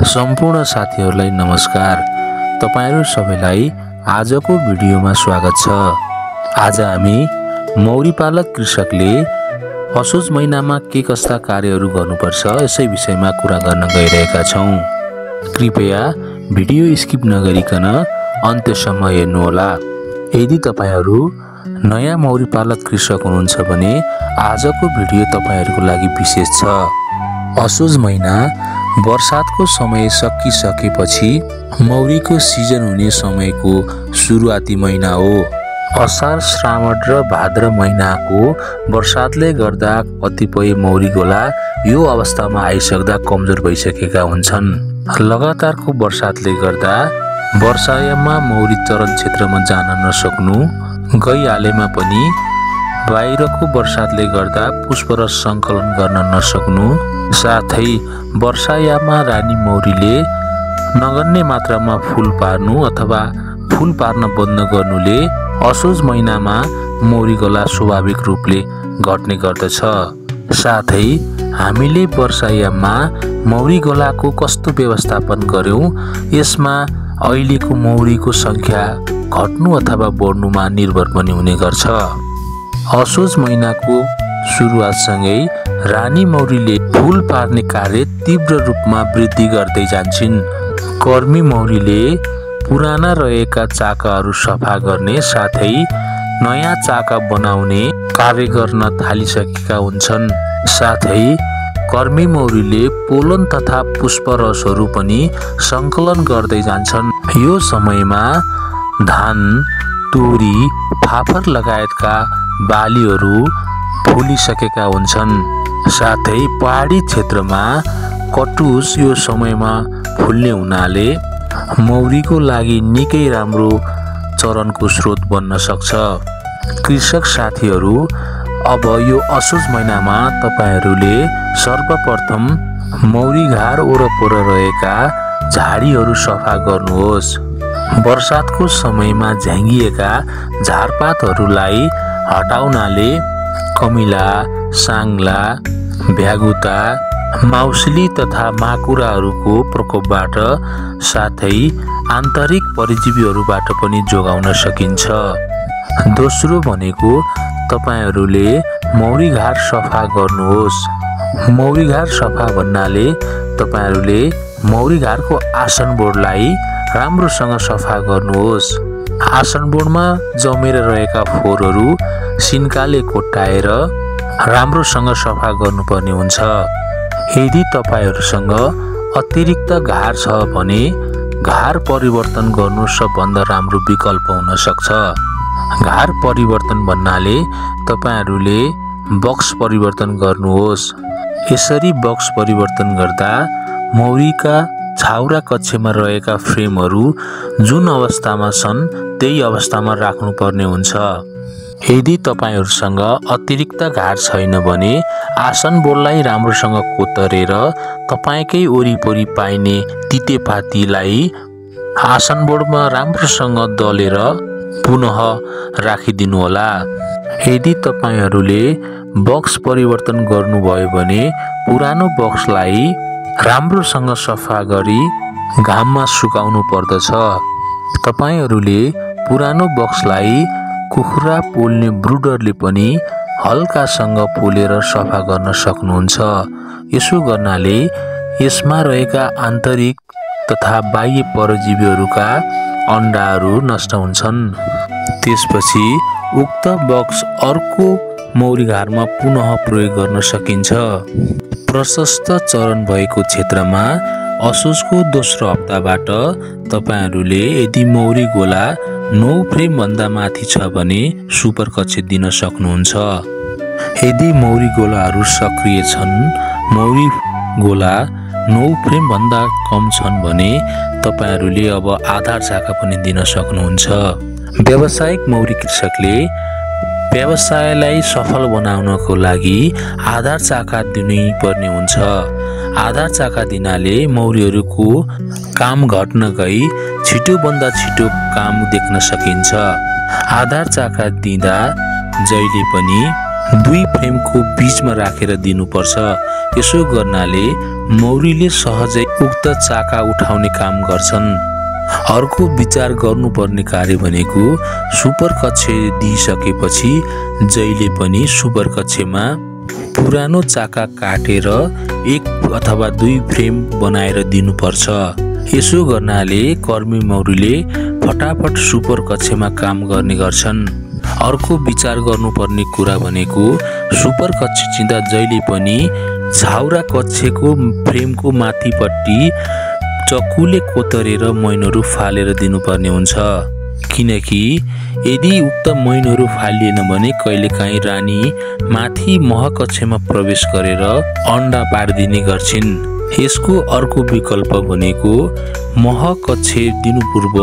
सम्पूर्ण साथीहरूलाई नमस्कार। तपाईहरु सबैलाई आजको भिडियोमा स्वागत छ। आज हामी मौरी पालक कृषकले असोज महिनामा के कस्ता कार्यहरू गर्नुपर्छ यसै विषयमा कुरा गर्न गइरहेका छौं। कृपया भिडियो स्किप नगरिकन अन्त्यसम्म हेर्नुहोला। यदि तपाईहरु नयाँ मौरी पालक कृषक हुनुहुन्छ भने आजको भिडियो तपाईहरुको लागि विशेष छ। असोज महिना वर्षातको समय सकिसकेपछि मौरीको सिजन हुने समयको सुरुवाती महिना हो। असार, श्रावण र भाद्र महिनाको वर्षातले गर्दा कतिपय मौरी गोला यो अवस्थामा आइसक्दा कमजोर भइसकेका हुन्छन्। लगातारको वर्षातले गर्दा वर्षायाममा मौरी चरण क्षेत्रमा जान नसक्नु, गइहालेमा पनि बाहिरको वर्षातले गर्दा पुष्परस संकलन गर्न नसक्नु, साथै वर्षायाममा रानी मौरीले नगन्ने मात्रामा फूल पार्नु अथवा फूल पार्न बन्द गर्नुले असोज महिनामा मौरी गला स्वाभाविक रूपले घट्ने गर्दछ। साथै हामीले वर्षायाममा मौरी गलाको कस्तो व्यवस्थापन गर्यौं यसमा अहिलेको मौरीको संख्या घट्नु अथवा बढ्नुमा निर्भर पनि हुने गर्छ। असोज महिनाको सुरुवातसँगै रानी मौरीले फूल पार्ने कार्य तीव्र रूपमा वृद्धि गर्दै जान्छिन्। कर्मी मौरीले पुराना रहेका चाकाहरू सफा गर्ने साथै नयाँ चाका बनाउने कार्य गर्न थालिसकेका हुन्छन्। साथै कर्मी मौरीले पोलन तथा पुष्परसहरू पनि संकलन गर्दै जान्छन्। यो समयमा धान, तोरी, फापर लगायतका बालीहरू फुलिसकेका हुन्छन्। साथै पहाडी क्षेत्रमा कटुस यो समयमा फुल्ने हुनाले मौरीको लागि निकै राम्रो चरनको स्रोत बन्न सक्छ। कृषक साथीहरू, अब यो असोज महिनामा तपाईहरूले सर्वप्रथम मौरी घार वरपर रहेका झाडीहरू सफा गर्नुहोस्। वर्षातको समयमा झ्याङ्गिएका झारपातहरूलाई हटाउनाले कमिला, साङ्ला, भ्यागुता, माउसली तथा माकुराहरूको प्रकोपबाट साथै आन्तरिक परजीवीहरूबाट पनि जोगाउन सकिन्छ। दोस्रो भनेको तपाईहरूले मौरी घार सफा गर्नुहोस्। मौरी घार सफा भन्नाले तपाईहरूले मौरी घारको आसन बोर्डलाई राम्रोसँग सफा गर्नुहोस्। आसन बोर्डमा जमेर रहेका फोहोरहरू सिन्काले कोट्याएर राम्रोसँग सफा गर्नुपर्ने हुन्छ। यदि तपाईहरूसँग अतिरिक्त घार छ भने घार परिवर्तन गर्नु सबभन्दा राम्रो विकल्प हुन सक्छ। घार परिवर्तन भन्नाले तपाईहरूले बक्स परिवर्तन गर्नुहोस्। यसरी बक्स परिवर्तन गर्दा मौरीका छाउरा कक्षमा रहेका फ्रेमहरू जुन अवस्थामा छन् त्यही अवस्थामा राख्नुपर्ने हुन्छ। यदि तपाईहरूसँग अतिरिक्त घार छैन भने आसन बोर्डलाई राम्रोसँग कोतरेर तपाईकै वरिपरि पाइने तितेपातीलाई आसन बोर्डमा राम्रोसँग दलेर पुनः राखिदिनुहोला। यदि तपाईहरूले बक्स परिवर्तन गर्नुभयो भने पुरानो बक्सलाई राम्रोसँग सफा गरी घाममा सुकाउनु पर्दछ। तपाईहरूले पुरानो बक्सलाई कुखुरा पोल्ने ब्रुडरले पनि हल्कासँग पोलेर सफा गर्न सक्नुहुन्छ। यसो गर्नाले यसमा रहेका आन्तरिक तथा बाह्य परजीवीहरूका अण्डाहरू नष्ट हुन्छन्। त्यसपछि उक्त बक्स अर्को मौरी घारमा पुनः प्रयोग गर्न सकिन्छ। प्रशस्त चरण भएको क्षेत्रमा असोजको दोस्रो हप्ताबाट तपाईहरूले यदि मौरी गोला 9 फ्रेम भन्दा माथि छ भने सुपर कक्ष दिन सक्नुहुन्छ। यदि मौरी गोलाहरू सक्रिय छन्, मौरी गोला 9 फ्रेम भन्दा कम छन् भने तपाईहरूले अब आधार चाका पनि दिन सक्नुहुन्छ। व्यावसायिक मौरी कृषकले व्यवसायलाई सफल बनाउनको लागि आधार चाका दिनै पर्ने हुन्छ। आधार चाका दिनाले मौरीहरूको काम घट्न गई छिटोभन्दा छिटो काम देख्न सकिन्छ। आधार चाका दिँदा जहिले पनि दुई फ्रेमको बीचमा राखेर दिनुपर्छ। यसो गर्नाले मौरीले सहजै उक्त चाका उठाउने काम गर्छन्। अर्को विचार गर्नुपर्ने कार्य भनेको सुपर कक्ष दिइसकेपछि जहिले पनि सुपर कक्षमा पुरानो चाका काटेर एक अथवा दुई फ्रेम बनाएर दिनुपर्छ। यसो गर्नाले कर्मी मौरीले फटाफट सुपर कक्षमा काम गर्ने गर्छन्। अर्को विचार गर्नुपर्ने कुरा भनेको सुपर कक्ष चिन्ता जहिले पनि झाउरा कक्षको फ्रेमको माथिपट्टि चक्कुले कोतरेर मैनहरू फालेर दिनुपर्ने हुन्छ, किनकि यदि उक्त मैनहरू फालिएन भने कहिलेकाहीँ रानी माथि महकक्षमा प्रवेश गरेर अन्डा पारिदिने गर्छिन्। यसको अर्को विकल्प भनेको महकक्ष दिनु पूर्व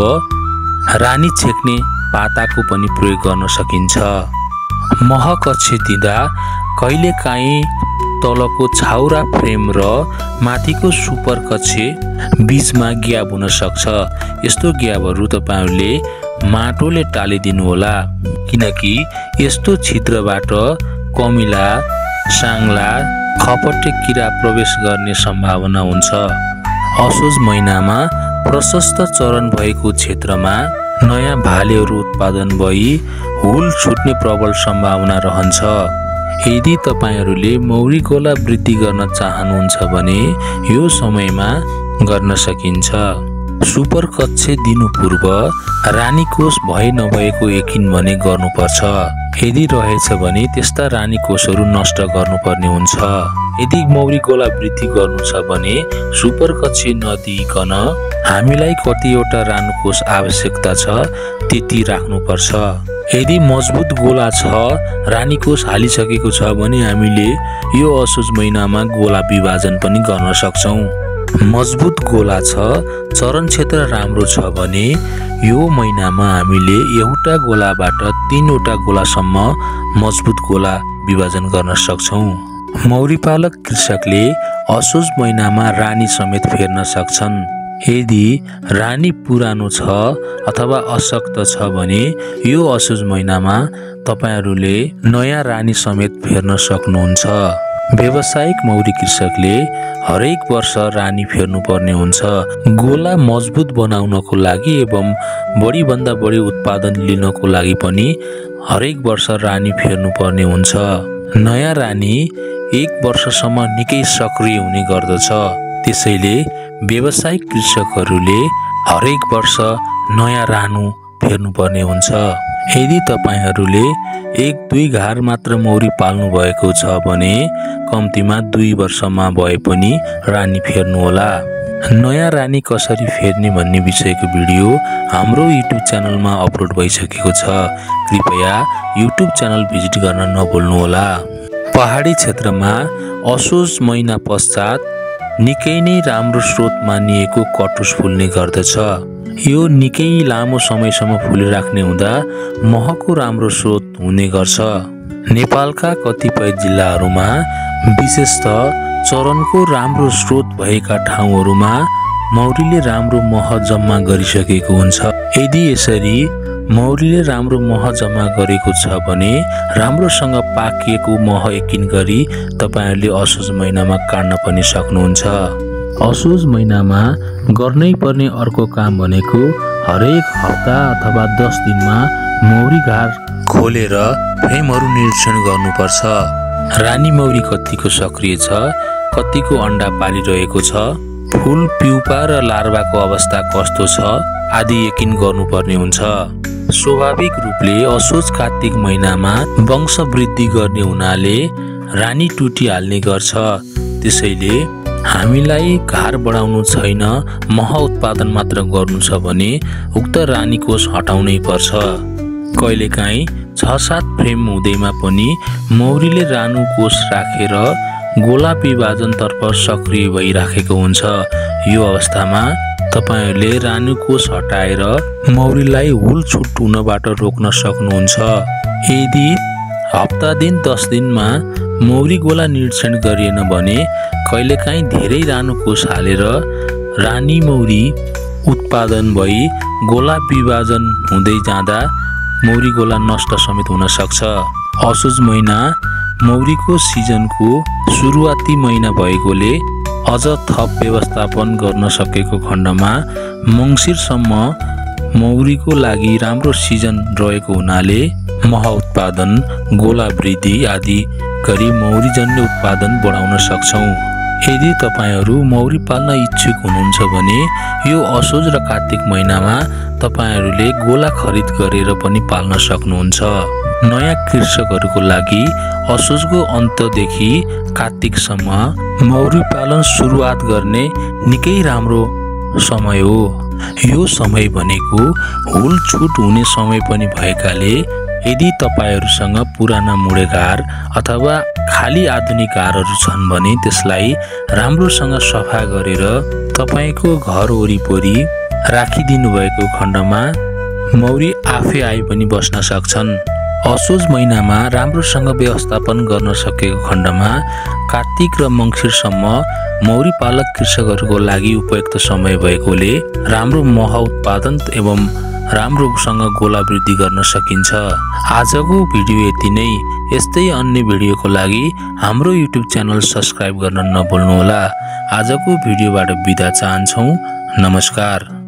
रानी छेक्ने पाताको पनि प्रयोग गर्न सकिन्छ। महकक्ष दिँदा कहिलेकाहीँ तलको छाउरा फ्रेम र माथिको सुपर कक्ष बीचमा ग्याप हुन सक्छ। यस्तो ग्यापहरू तपाईहरूले माटोले टालिदिनु होला, किनकि यस्तो छिद्रबाट कमिला, साङ्ला, खपटे किरा प्रवेश गर्ने सम्भावना हुन्छ। असोज महिनामा प्रशस्त चरण भएको क्षेत्रमा नयाँ भालेहरू उत्पादन भई हुल छुट्ने प्रबल सम्भावना रहन्छ। यदि तपाईहरूले मौरी गोला वृद्धि गर्न चाहनुहुन्छ भने यो समयमा गर्न सकिन्छ। सुपर कक्ष दिनु पूर्व रानी कोष भए नभएको यकिन भने गर्नुपर्छ। यदि रहेछ भने त्यस्ता रानी कोषहरू नष्ट गर्नुपर्ने हुन्छ। यदि मौरी गोला वृद्धि गर्नु छ भने सुपर कक्ष नदिइकन हामीलाई कतिवटा रानी कोष आवश्यकता छ त्यति राख्नुपर्छ। यदि मजबुत गोला छ, रानी कोष हालिसकेको छ भने हामीले यो असोज महिनामा गोला विभाजन पनि गर्न सक्छौँ। मजबुत गोला छ, चरण क्षेत्र राम्रो छ भने यो महिनामा हामीले एउटा गोलाबाट 3वटा गोलासम्म मजबुत गोला विभाजन गर्न सक्छौँ। मौरी पालक कृषकले असोज महिनामा रानी समेत फेर्न सक्छन्। यदि रानी पुरानो छ अथवा अशक्त छ भने यो असोज महिनामा तपाईहरूले नयाँ रानी समेत फेर्न सक्नुहुन्छ। व्यावसायिक मौरी कृषकले हरेक वर्ष रानी फेर्नु पर्ने हुन्छ। गोला मजबुत बनाउनको लागि एवं बढीभन्दा बढी उत्पादन लिनको लागि पनि हरेक वर्ष रानी फेर्नु पर्ने हुन्छ। नयाँ रानी 1 वर्षसम्म निकै सक्रिय हुने गर्दछ। त्यसैले व्यावसायिक कृषकहरूले हरेक वर्ष नयाँ रानु फेर्नुपर्ने हुन्छ। यदि तपाईहरूले 1-2 घार मात्र मौरी पाल्नु भएको छ भने कम्तीमा 2 वर्षमा भए पनि रानी फेर्नुहोला। नयाँ रानी कसरी फेर्ने भन्ने विषयको भिडियो हाम्रो युट्युब च्यानलमा अपलोड भइसकेको छ। कृपया युट्युब च्यानल भिजिट गर्न नभुल्नुहोला। पहाडी क्षेत्रमा असोज महिना पश्चात निकै नै राम्रो स्रोत मानिएको कटुस फुल्ने गर्दछ। यो निकै लामो समयसम्म फुलिराख्ने हुँदा महको राम्रो स्रोत हुने गर्छ। नेपालका कतिपय जिल्लाहरूमा विशेषतः चरनको राम्रो स्रोत भएका ठाउँहरूमा मौरीले राम्रो मह जम्मा गरिसकेको हुन्छ। यदि यसरी मौरीले राम्रो मह जम्मा गरेको छ भने राम्रोसँग पाकिएको मह यकिन गरी तपाईहरूले असोज महिनामा काट्न पनि सक्नुहुन्छ। असोज महिनामा गर्नै पर्ने अर्को काम भनेको हरेक हप्ता अथवा 10 दिनमा मौरी घार खोलेर फ्रेमहरू निरीक्षण गर्नुपर्छ। रानी मौरी कतिको सक्रिय छ, कतिको अन्डा पारिरहेको छ, फुल प्युपा र लार्भाको अवस्था कस्तो छ आदि यकिन गर्नुपर्ने हुन्छ। स्वाभाविक रूपले असोज कार्तिक महिनामा वंश वृद्धि गर्ने हुनाले रानी टुटिहाल्ने गर्छ। त्यसैले हामीलाई घार बढाउनु छैन, मह उत्पादन मात्र गर्नु छ भने उक्त रानी कोष हटाउनै पर्छ। कहिलेकाहीँ 6-7 फ्रेम हुँदैमा पनि मौरीले रानु कोष राखेर गोला विभाजनतर्फ सक्रिय भइराखेको हुन्छ। यो अवस्थामा तपाईहरूले रानु कोष हटाएर मौरीलाई हुल छुट हुनबाट रोक्न सक्नुहुन्छ। यदि हप्ता दिन 10 दिनमा मौरी गोला निरीक्षण गरिएन भने कहिलेकाहीँ धेरै रानु कोष हालेर रानी मौरी उत्पादन भई गोला विभाजन हुँदै जाँदा मौरी गोला नष्ट समेत हुन सक्छ। असोज महिना मौरीको सिजनको सुरुवाती महिना भएकोले अझ थप व्यवस्थापन गर्न सकेको खण्डमा मङ्सिरसम्म मौरीको लागि राम्रो सिजन रहेको हुनाले मह उत्पादन, गोला वृद्धि आदि गरी मौरीजन्य उत्पादन बढाउन सक्छौं। यदि तपाईहरू मौरी पाल्न इच्छुक हुनुहुन्छ भने यो असोज र कार्तिक महिनामा तपाईहरूले गोला खरिद गरेर पनि पाल्न सक्नुहुन्छ। नयाँ कृषकहरूको लागि असोजको अन्तदेखि कार्तिकसम्म मौरी पालन सुरुवात गर्ने निकै राम्रो समय हो। यो समय भनेको हुल छुट हुने समय पनि भएकाले यदि तपाईहरूसँग पुराना मुडेघार अथवा खाली आधुनिक घरहरू छन् भने त्यसलाई राम्रोसँग सफा गरेर तपाईको घर वरिपरि राखिदिनु भएको खण्डमा मौरी आफै आइ पनि बस्न सक्छन्। असोज महिनामा राम्रोसँग व्यवस्थापन गर्न सकेको खण्डमा कार्तिक र मङ्सिरसम्म मौरी पालक कृषकहरूको लागि उपयुक्त समय भएकोले राम्रो मह उत्पादन एवं राम्रोसँग गोला वृद्धि गर्न सकिन्छ। आजको भिडियो यति नै। यस्तै अन्य भिडियोको लागि हाम्रो युट्युब च्यानल सब्स्क्राइब गर्न नभुल्नुहोला। आजको भिडियोबाट बिदा चाहन्छौँ। नमस्कार।